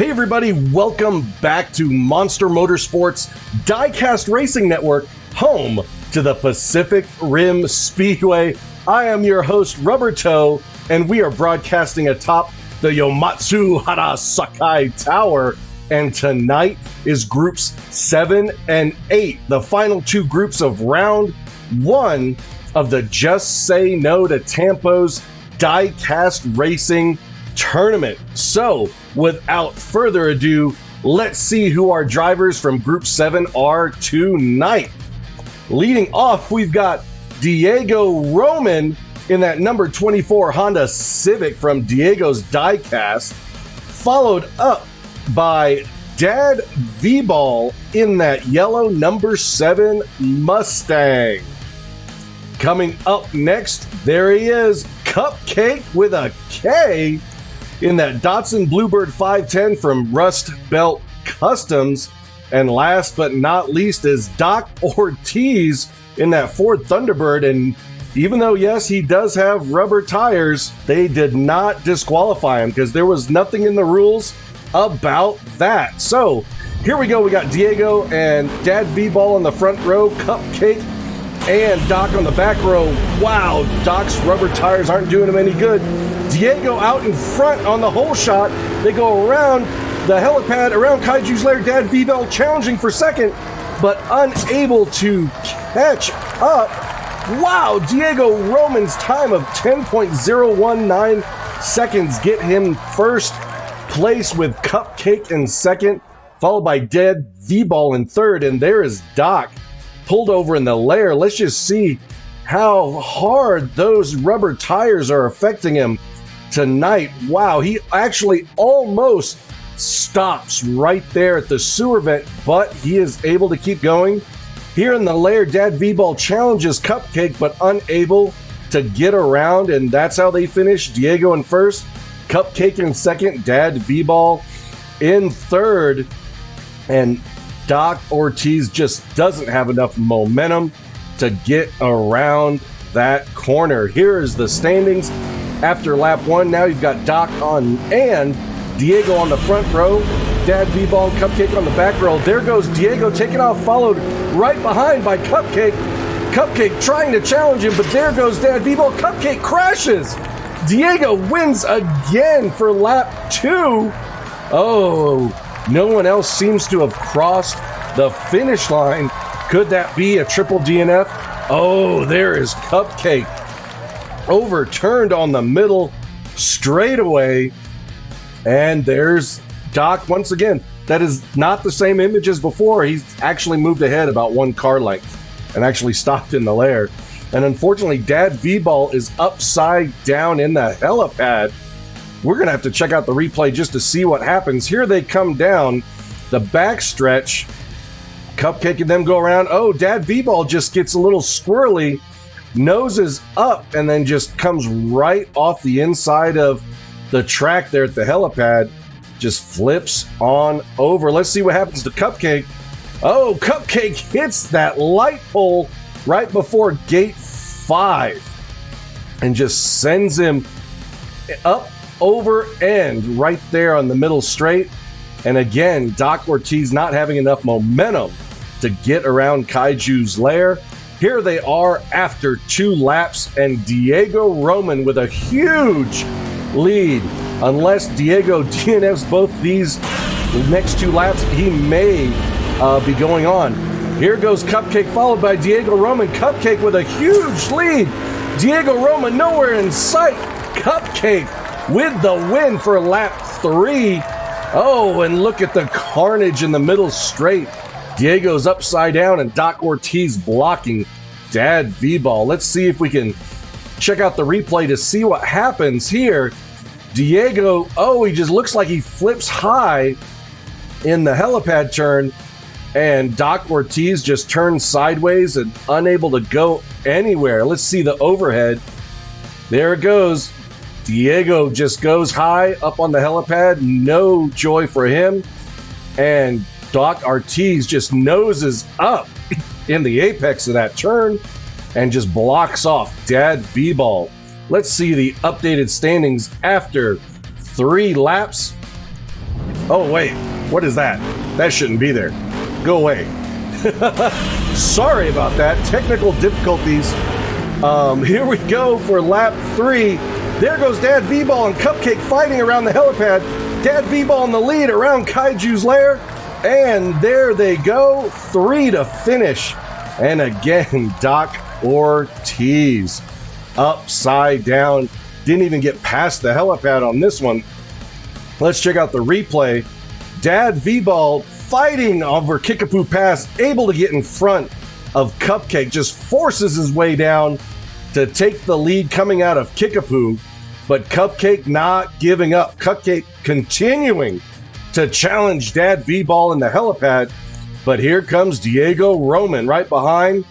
Hey everybody, welcome back to Monster Motorsports Diecast Racing Network, home to the Pacific Rim Speedway. I am your host, Rubber Toe, and we are broadcasting atop the Yomatsu Hara Sakai Tower. And tonight is groups 7 and 8, the final two groups of round 1 of the Just Say No to Tampos Diecast Racing Tournament. So, without further ado, let's see who our drivers from Group 7 are tonight. Leading off, we've got Diego Roman in that number 24 Honda Civic from Diego's Diecast, followed up by Dad V-Ball in that yellow number 7 Mustang. Coming up next, there he is, Cupcake with a K in that Datsun Bluebird 510 from Rust Belt Customs. And last but not least is Doc Ortiz in that Ford Thunderbird. And even though, yes, he does have rubber tires, they did not disqualify him because there was nothing in the rules about that. So here we go. We got Diego and Dad V-Ball on the front row, Cupcake and Doc on the back row. Wow, Doc's rubber tires aren't doing him any good. Diego out in front on the hole shot. They go around the helipad, around Kaiju's lair. Dad V-Ball challenging for second, but unable to catch up. Wow, Diego Roman's time of 10.019 seconds get him first place with Cupcake in second, followed by Dad V-Ball in third, and there is Doc pulled over in the lair. Let's just see how hard those rubber tires are affecting him tonight. Wow, he actually almost stops right there at the sewer vent, but he is able to keep going. Here in the lair, Dad V-Ball challenges Cupcake, but unable to get around, and that's how they finish. Diego in first, Cupcake in second, Dad V-Ball in third, and Doc Ortiz just doesn't have enough momentum to get around that corner. Here is the standings after lap 1. Now you've got Doc on and Diego on the front row, Dad V-Ball, Cupcake on the back row. There goes Diego taking off, followed right behind by Cupcake. Cupcake trying to challenge him, but there goes Dad V-Ball. Cupcake crashes. Diego wins again for lap 2. Oh, no one else seems to have crossed the finish line. Could that be a triple DNF? Oh, there is Cupcake overturned on the middle straightaway. And there's Doc once again. That is not the same image as before. He's actually moved ahead about 1 car length and actually stopped in the lair. And unfortunately, Dad V-Ball is upside down in the helipad. We're going to have to check out the replay just to see what happens. Here they come down the backstretch. Cupcake and them go around. Oh, Dad V-Ball just gets a little squirrely, noses up, and then just comes right off the inside of the track there at the helipad. Just flips on over. Let's see what happens to Cupcake. Oh, Cupcake hits that light pole right before gate 5 and just sends him up over end right there on the middle straight. And again, Doc Ortiz not having enough momentum to get around Kaiju's lair. Here they are after 2 laps, and Diego Roman with a huge lead. Unless Diego DNFs both these next 2 laps, he may be going on. Here goes Cupcake, followed by Diego Roman. Cupcake with a huge lead. Diego Roman nowhere in sight. Cupcake with the win for lap 3. Oh, and look at the carnage in the middle straight. Diego's upside down and Doc Ortiz blocking Dad V-Ball. Let's see if we can check out the replay to see what happens here. Diego, oh, he just looks like he flips high in the helipad turn, and Doc Ortiz just turns sideways and unable to go anywhere. Let's see the overhead. There it goes. Diego just goes high up on the helipad. No joy for him. And Doc Ortiz just noses up in the apex of that turn and just blocks off Dad V-Ball. Let's see the updated standings after 3 laps. Oh, wait. What is that? That shouldn't be there. Go away. Sorry about that. Technical difficulties. Here we go for lap 3. There goes Dad V-Ball and Cupcake fighting around the helipad. Dad V-Ball in the lead around Kaiju's lair. And there they go. 3 to finish. And again, Doc Ortiz upside down. Didn't even get past the helipad on this one. Let's check out the replay. Dad V-Ball fighting over Kickapoo Pass, able to get in front of Cupcake, just forces his way down to take the lead coming out of Kickapoo, but Cupcake not giving up. Cupcake continuing to challenge Dad V-Ball in the helipad, but here comes Diego Roman right behind,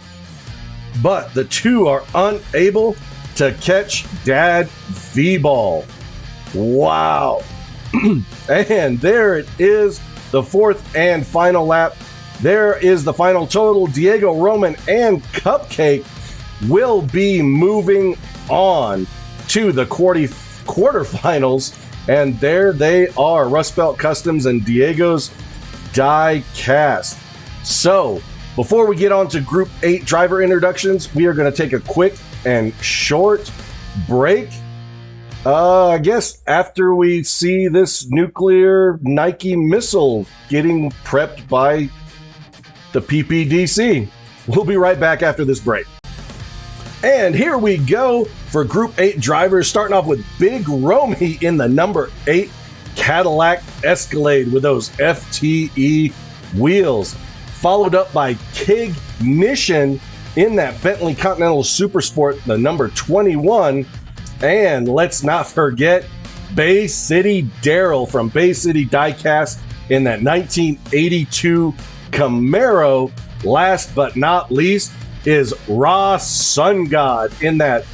but the two are unable to catch Dad V-Ball. Wow. And there it is, the fourth and final lap. There is the final total. Diego Roman and Cupcake will be moving on to the quarterfinals. And there they are, Rust Belt Customs and Diego's Diecast. So, before we get on to Group 8 driver introductions, we are going to take a quick and short break. I guess after we see this nuclear Nike missile getting prepped by the PPDC. We'll be right back after this break. And here we go for Group 8 drivers, starting off with Big Romy in the number 8 Cadillac Escalade with those FTE wheels, followed up by Kignition in that Bentley Continental Supersport, the number 21. And let's not forget Bay City Daryl from Bay City Diecast in that 1982 Camaro. Last but not least is Raw Sun God in that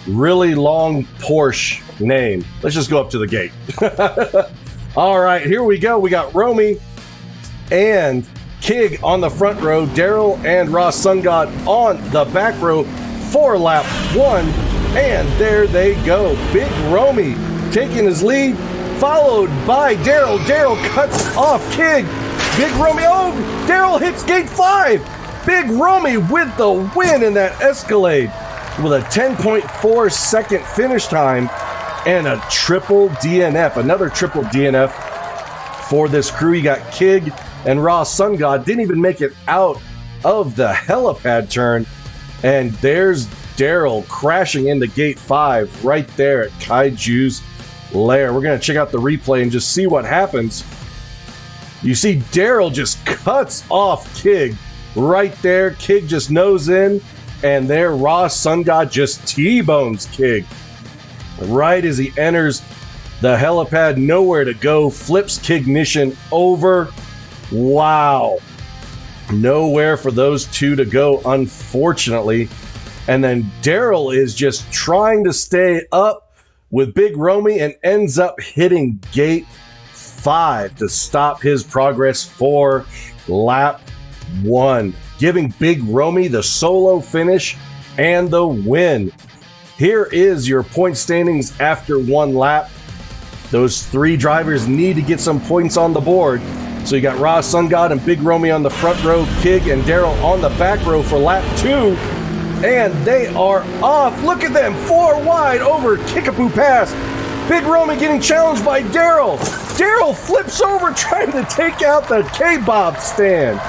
really long Porsche name. Let's just go up to the gate. All right, here we go. We got Romy and Kig on the front row, Daryl and Raw Sun God on the back row for lap 1. And there they go. Big Romy taking his lead, followed by Daryl. Daryl cuts off Kig. Big Romy, oh, Daryl hits gate 5. Big Romy with the win in that Escalade with a 10.4 second finish time and a triple DNF. Another triple DNF for this crew. You got Kig and Raw Sun God. Didn't even make it out of the helipad turn. And there's Daryl crashing into gate 5 right there at Kaiju's lair. We're going to check out the replay and just see what happens. You see Daryl just cuts off Kig right there. Kig just nose in, and there Raw Sun God just T-bones Kig right as he enters the helipad. Nowhere to go. Flips Kignition over. Wow. Nowhere for those two to go, unfortunately. And then Daryl is just trying to stay up with Big Romy and ends up hitting gate 5 to stop his progress for lap 1, giving Big Romy the solo finish and the win. Here is your point standings after 1 lap. Those 3 drivers need to get some points on the board. So you got Raw Sun God and Big Romy on the front row, Kig and Daryl on the back row for lap 2. And they are off. Look at them, 4 wide over Kickapoo Pass. Big Romy getting challenged by Daryl. Daryl flips over trying to take out the K-Bob stand.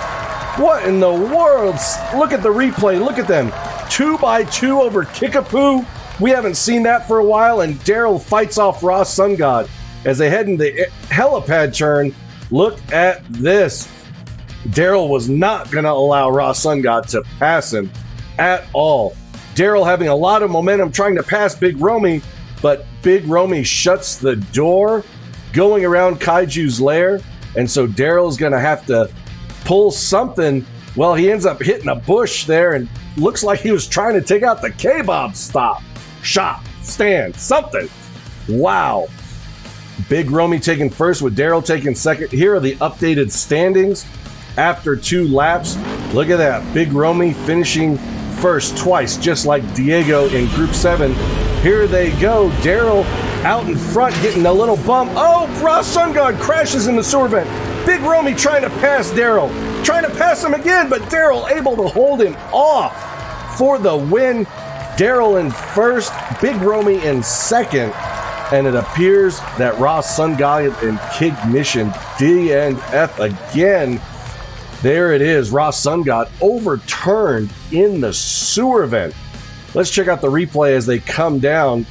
What in the world? Look at the replay. Look at them. 2x2 over Kickapoo. We haven't seen that for a while. And Daryl fights off Raw Sun God as they head into the helipad turn. Look at this. Daryl was not going to allow Raw Sun God to pass him at all. Daryl having a lot of momentum trying to pass Big Romy, but Big Romy shuts the door going around Kaiju's lair, and so Daryl's going to have to pull something. Well, he ends up hitting a bush there and looks like he was trying to take out the K-Bob stand, something. Wow. Big Romy taking first with Daryl taking second. Here are the updated standings after 2 laps. Look at that. Big Romy finishing first twice, just like Diego in Group 7. Here they go. Daryl out in front, getting a little bump. Oh, Ross Sun God crashes in the sewer vent. Big Romy trying to pass Daryl. Trying to pass him again, but Daryl able to hold him off for the win. Daryl in first, Big Romy in second. And it appears that Ross Sun God and Kignition DNF again. There it is. Ross Sun God overturned in the sewer vent. Let's check out the replay as they come down.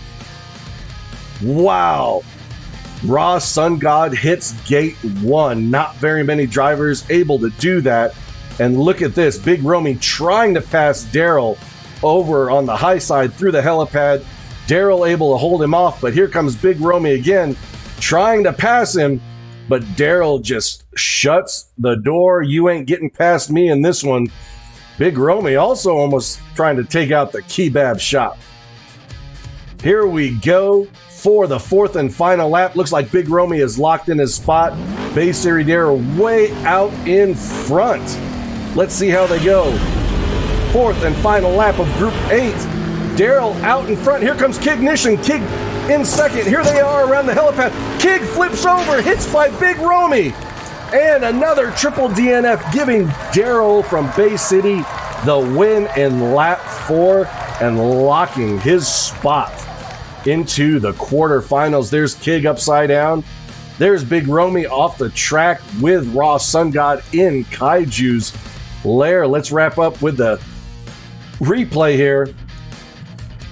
Wow. Ross Sun God hits gate 1. Not very many drivers able to do that. And look at this. Big Romy trying to pass Daryl over on the high side through the helipad. Daryl able to hold him off, but here comes Big Romy again, trying to pass him, but Daryl just shuts the door. You ain't getting past me in this one. Big Romy also almost trying to take out the kebab shop. Here we go for the fourth and final lap. Looks like Big Romy is locked in his spot. Bay City Daryl way out in front. Let's see how they go. Fourth and final lap of Group 8. Daryl out in front. Here comes Kignition. Kig in second. Here they are around the helipad. Kig flips over, hits by Big Romy. And another triple DNF, giving Daryl from Bay City the win in lap 4 and locking his spot into the quarterfinals. There's Kig upside down. There's Big Romy off the track with Ross Sun God in Kaiju's lair. Let's wrap up with the replay here.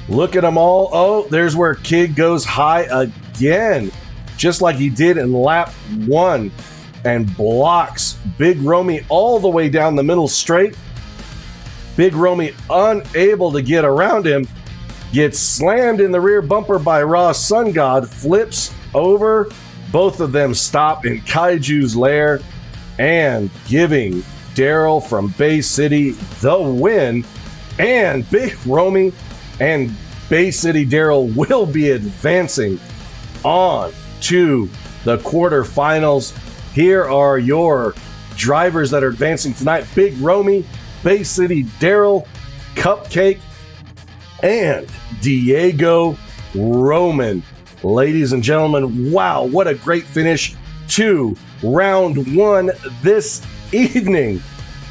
Look at them all. Oh, there's where Kig goes high again, just like he did in lap 1, and blocks Big Romy all the way down the middle straight. Big Romy unable to get around him, gets slammed in the rear bumper by Ross Sun God, flips over. Both of them stop in Kaiju's lair and giving Daryl from Bay City the win. And Big Romy and Bay City Daryl will be advancing on to the quarterfinals. Here are your drivers that are advancing tonight. Big Romy, Bay City Daryl, Cupcake, and Diego Roman. Ladies and gentlemen, wow, what a great finish to round 1 this evening.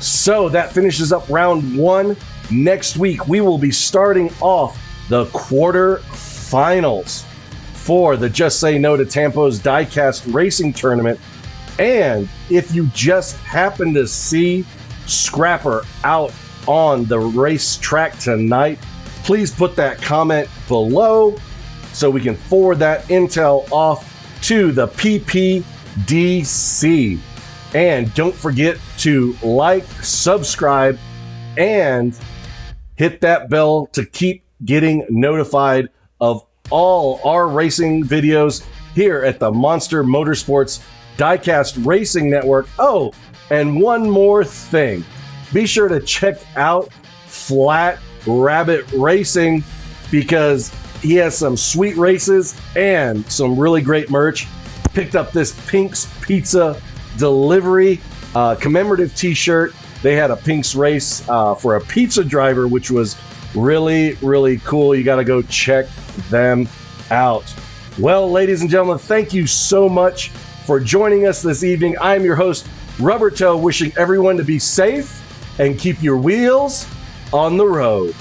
So that finishes up round 1. Next week, we will be starting off the quarterfinals for the Just Say No to Tampos Diecast Racing Tournament. And if you just happen to see Scrapper out on the racetrack tonight, please put that comment below so we can forward that intel off to the PPDC. And don't forget to like, subscribe, and hit that bell to keep getting notified of all our racing videos here at the Monster Motorsports Diecast Racing Network. Oh, and one more thing. Be sure to check out Flat Rabbit Racing because he has some sweet races and some really great merch. Picked up this Pink's Pizza Delivery commemorative t-shirt. They had a Pink's race for a pizza driver, which was really, really cool. You got to go check them out. Well, ladies and gentlemen, thank you so much for joining us this evening. I'm your host, Rubber Toe, wishing everyone to be safe and keep your wheels on the road.